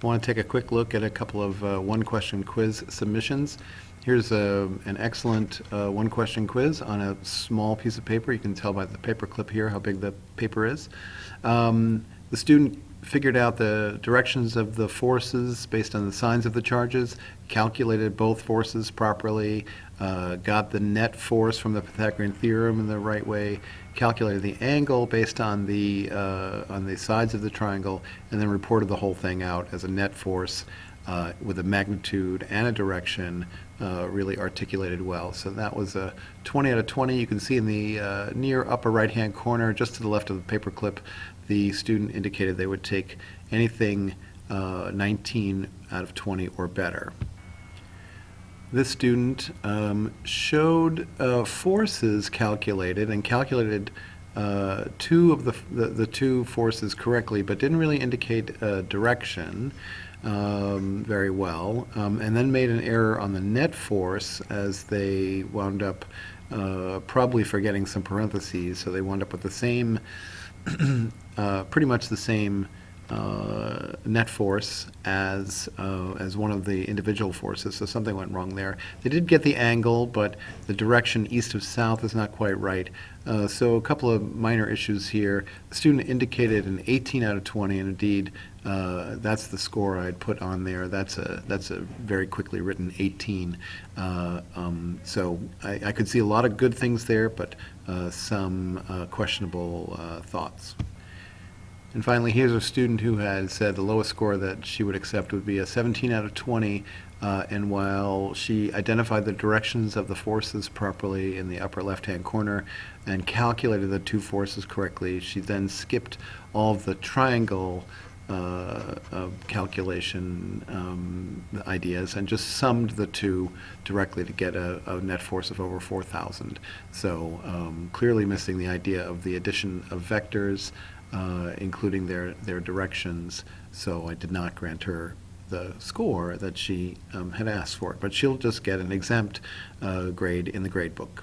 I want to take a quick look at a couple of one-question quiz submissions. Here's an excellent one-question quiz on a small piece of paper. You can tell by the paper clip here how big the paper is. The student figured out the directions of the forces based on the signs of the charges, calculated both forces properly, got the net force from the Pythagorean theorem in the right way, calculated the angle based on the sides of the triangle, and then reported the whole thing out as a net force with a magnitude and a direction really articulated well. So that was a 20 out of 20. You can see in the near upper right-hand corner, just to the left of the paperclip, the student indicated they would take anything 19 out of 20 or better. This student showed forces calculated and calculated two of the two forces correctly, but didn't really indicate direction very well, and then made an error on the net force as they wound up probably forgetting some parentheses, so they wound up with the same, pretty much the same net force as one of the individual forces, so something went wrong there. They did get the angle, but the direction east of south is not quite right. So a couple of minor issues here. The student indicated an 18 out of 20, and indeed that's the score I'd put on there. That's a very quickly written 18. So I could see a lot of good things there, but some questionable thoughts. And finally, here's a student who had said the lowest score that she would accept would be a 17 out of 20, and while she identified the directions of the forces properly in the upper left-hand corner and calculated the two forces correctly, she then skipped all of the triangle calculation ideas and just summed the two directly to get a net force of over 4,000. So clearly missing the idea of the addition of vectors, including their directions, so I did not grant her the score that she had asked for. But she'll just get an exempt grade in the grade book.